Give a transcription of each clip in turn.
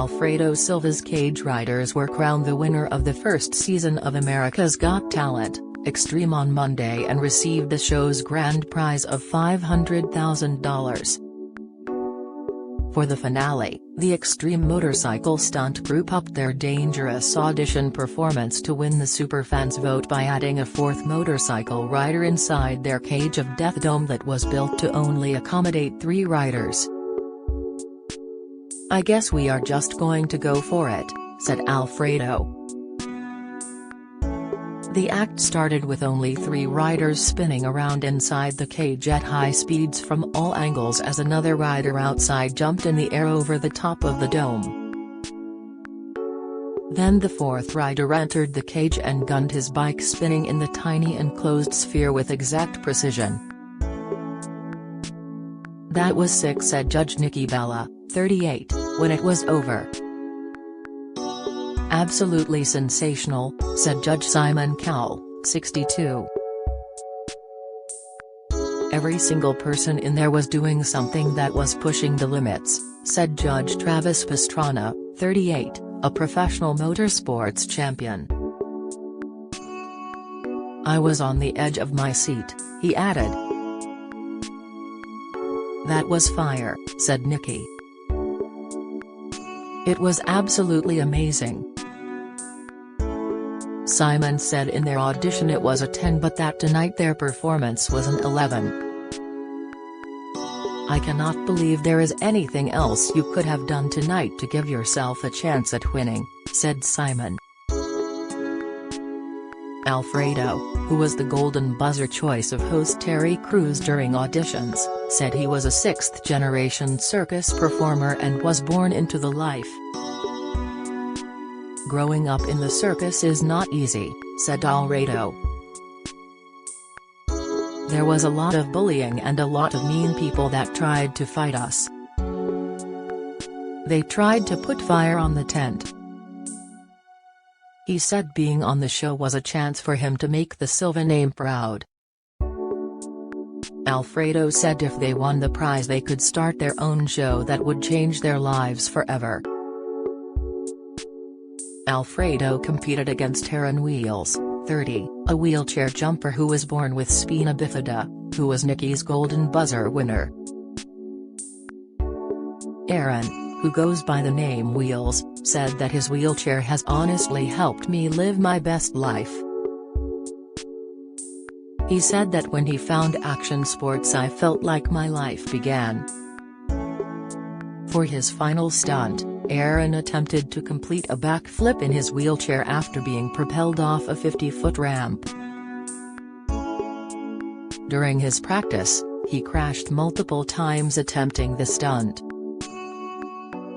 Alfredo Silva's cage riders were crowned the winner of the first season of America's Got Talent, Extreme on Monday and received the show's grand prize of $500,000. For the finale, the Extreme Motorcycle Stunt Group upped their dangerous audition performance to win the superfans' vote by adding a fourth motorcycle rider inside their Cage of Death dome that was built to only accommodate 3 riders. "I guess we are just going to go for it," said Alfredo. The act started with only 3 riders spinning around inside the cage at high speeds from all angles as another rider outside jumped in the air over the top of the dome. Then the 4th rider entered the cage and gunned his bike spinning in the tiny enclosed sphere with exact precision. "That was sick," said Judge Nikki Bella, 38, when it was over. "Absolutely sensational," said Judge Simon Cowell, 62. "Every single person in there was doing something that was pushing the limits," said Judge Travis Pastrana, 38, a professional motorsports champion. "I was on the edge of my seat," he added. "That was fire," said Nikki. "It was absolutely amazing." Simon said in their audition it was a 10 but that tonight their performance was an 11. "I cannot believe there is anything else you could have done tonight to give yourself a chance at winning," said Simon. Alfredo, who was the Golden Buzzer choice of host Terry Crews during auditions, said he was a 6th-generation circus performer and was born into the life. "Growing up in the circus is not easy," said Alfredo. "There was a lot of bullying and a lot of mean people that tried to fight us. They tried to put fire on the tent." He said being on the show was a chance for him to make the Silva name proud. Alfredo said if they won the prize they could start their own show that would change their lives forever. Alfredo competed against Aaron Wheels, 30, a wheelchair jumper who was born with spina bifida, who was Nikki's Golden Buzzer winner. Aaron, who goes by the name Wheels, said that his wheelchair has honestly helped me live my best life. He said that when he found action sports I felt like my life began. For his final stunt, Aaron attempted to complete a backflip in his wheelchair after being propelled off a 50-foot ramp. During his practice, he crashed multiple times attempting the stunt.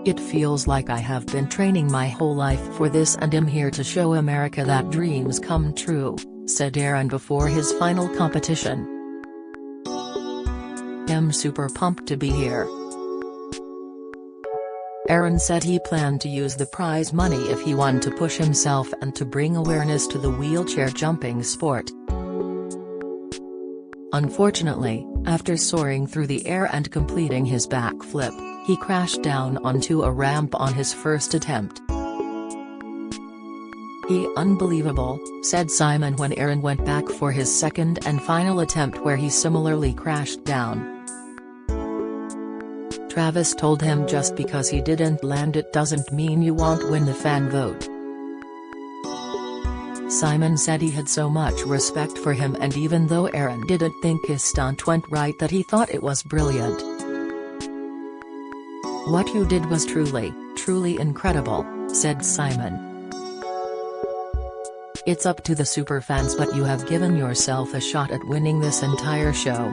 "It feels like I have been training my whole life for this and am here to show America that dreams come true," said Aaron before his final competition. "I'm super pumped to be here." Aaron said he planned to use the prize money if he won to push himself and to bring awareness to the wheelchair jumping sport. Unfortunately, after soaring through the air and completing his backflip, he crashed down onto a ramp on his first attempt. "Unbelievable," said Simon when Aaron went back for his second and final attempt where he similarly crashed down. Travis told him just because he didn't land it doesn't mean you won't win the fan vote. Simon said he had so much respect for him and even though Aaron didn't think his stunt went right that he thought it was brilliant. "What you did was truly incredible," said Simon. "It's up to the superfans but you have given yourself a shot at winning this entire show."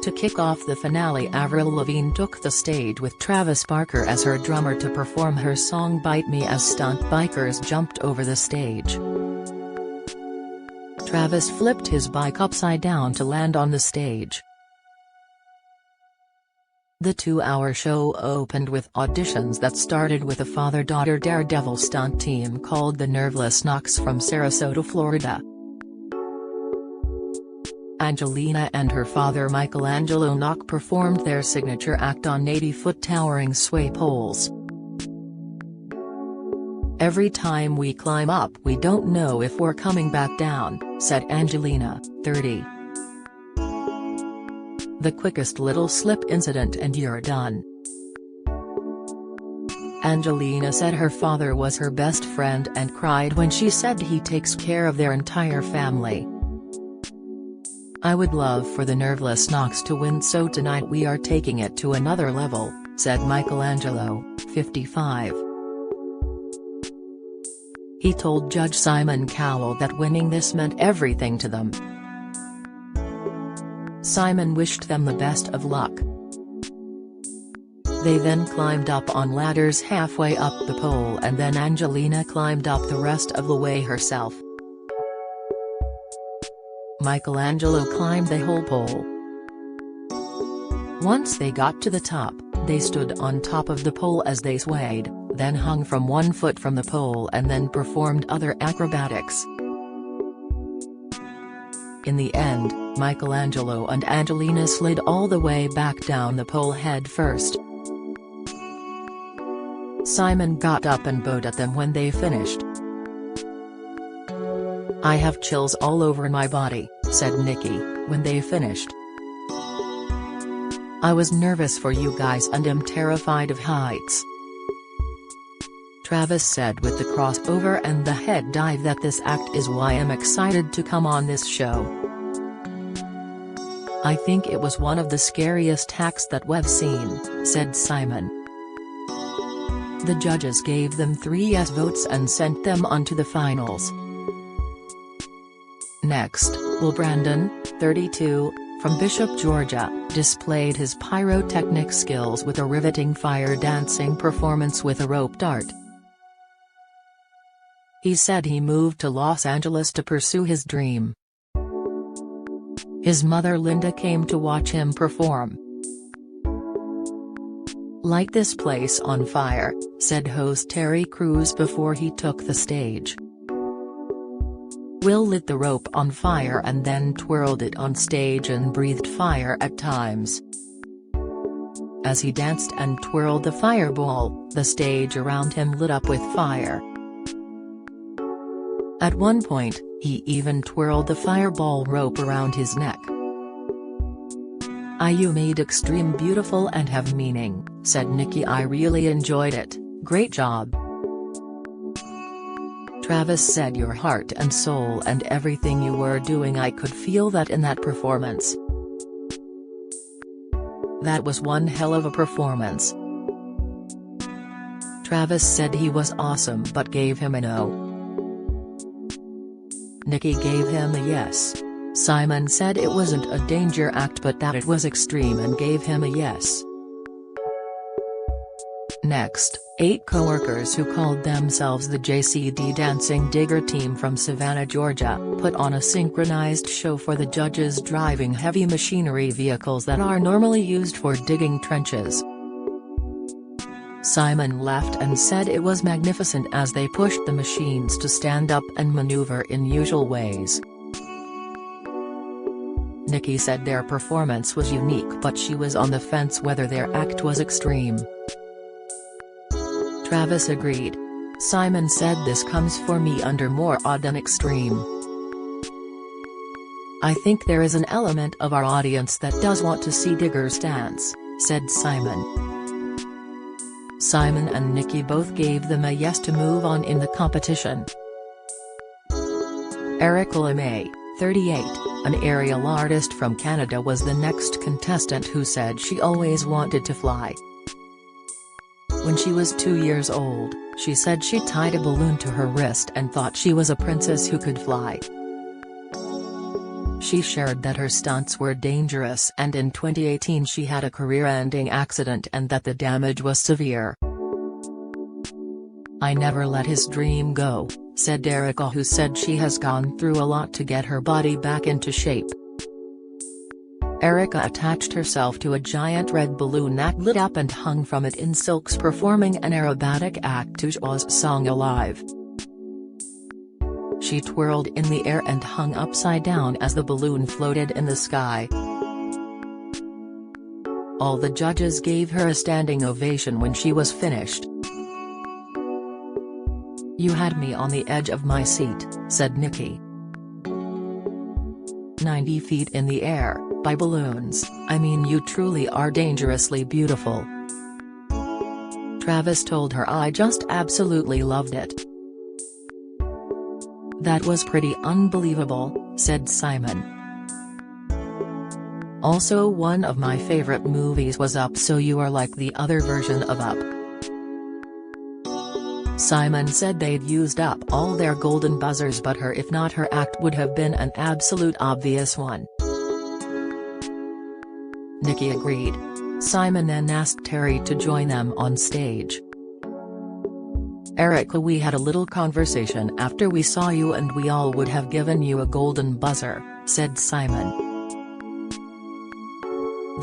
To kick off the finale, Avril Lavigne took the stage with Travis Barker as her drummer to perform her song Bite Me as stunt bikers jumped over the stage. Travis flipped his bike upside down to land on the stage. The 2-hour show opened with auditions that started with a father-daughter daredevil stunt team called the Nerveless Knocks from Sarasota, Florida. Angelina and her father Michelangelo Nock performed their signature act on 80-foot towering sway poles. "Every time we climb up we don't know if we're coming back down," said Angelina, 30. "The quickest little slip incident and you're done." Angelina said her father was her best friend and cried when she said he takes care of their entire family. "I would love for the nerveless Knocks to win, so tonight we are taking it to another level," said Michelangelo, 55. He told Judge Simon Cowell that winning this meant everything to them. Simon wished them the best of luck. They then climbed up on ladders halfway up the pole, and then Angelina climbed up the rest of the way herself. Michelangelo climbed the whole pole. Once they got to the top, they stood on top of the pole as they swayed, then hung from one foot from the pole and then performed other acrobatics. In the end, Michelangelo and Angelina slid all the way back down the pole head first. Simon got up and bowed at them when they finished. "I have chills all over my body," said Nikki, when they finished. "I was nervous for you guys and am terrified of heights." Travis said with the crossover and the head dive that "This act is why I'm excited to come on this show. I think it was one of the scariest acts that we've seen," said Simon. The judges gave them 3 yes votes and sent them on to the finals. Next, Will Brandon, 32, from Bishop, Georgia, displayed his pyrotechnic skills with a riveting fire dancing performance with a rope dart. He said he moved to Los Angeles to pursue his dream. His mother Linda came to watch him perform. "Light this place on fire," said host Terry Crews before he took the stage. Will lit the rope on fire and then twirled it on stage and breathed fire at times. As he danced and twirled the fireball, the stage around him lit up with fire. At one point, he even twirled the fireball rope around his neck. "You made extreme beautiful and have meaning," said Nikki. "I really enjoyed it, great job." Travis said, "Your heart and soul and everything you were doing, I could feel that in that performance. That was one hell of a performance." Travis said he was awesome but gave him a no. Nikki gave him a yes. Simon said it wasn't a danger act but that it was extreme and gave him a yes. Next, 8 co-workers who called themselves the JCD Dancing Digger Team from Savannah, Georgia, put on a synchronized show for the judges driving heavy machinery vehicles that are normally used for digging trenches. Simon laughed and said it was magnificent as they pushed the machines to stand up and maneuver in usual ways. Nikki said their performance was unique but she was on the fence whether their act was extreme. Travis agreed. Simon said this comes for me under more odd than extreme. "I think there is an element of our audience that does want to see diggers dance," said Simon. Simon and Nikki both gave them a yes to move on in the competition. Erica LeMay, 38, an aerial artist from Canada, was the next contestant who said she always wanted to fly. When she was 2 years old, she said she tied a balloon to her wrist and thought she was a princess who could fly. She shared that her stunts were dangerous and in 2018 she had a career-ending accident and that the damage was severe. "I never let his dream go," said Erica, who said she has gone through a lot to get her body back into shape. Erica attached herself to a giant red balloon that lit up and hung from it in silks, performing an aerobatic act to Shaw's song Alive. She twirled in the air and hung upside down as the balloon floated in the sky. All the judges gave her a standing ovation when she was finished. "You had me on the edge of my seat," said Nikki. 90 feet in the air, by balloons, I mean you truly are dangerously beautiful." Travis told her, "I just absolutely loved it. That was pretty unbelievable," said Simon. "Also, one of my favorite movies was Up, so you are like the other version of Up." Simon said they'd used up all their golden buzzers, but if not, her act would have been an absolute obvious one. Nikki agreed. Simon then asked Terry to join them on stage. "Erica, we had a little conversation after we saw you and we all would have given you a golden buzzer," said Simon.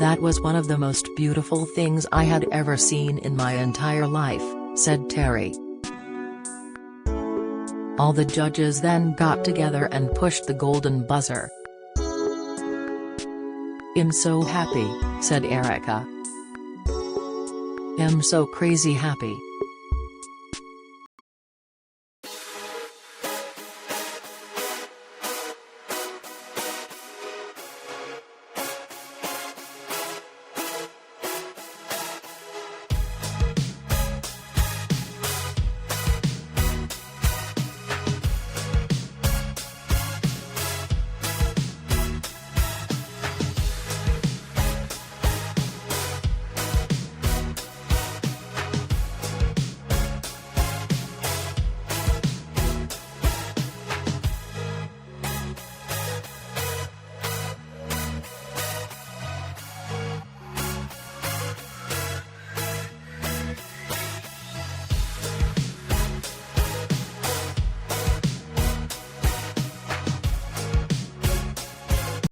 "That was one of the most beautiful things I had ever seen in my entire life," said Terry. All the judges then got together and pushed the golden buzzer. "I'm so happy," said Erica. "I'm so crazy happy."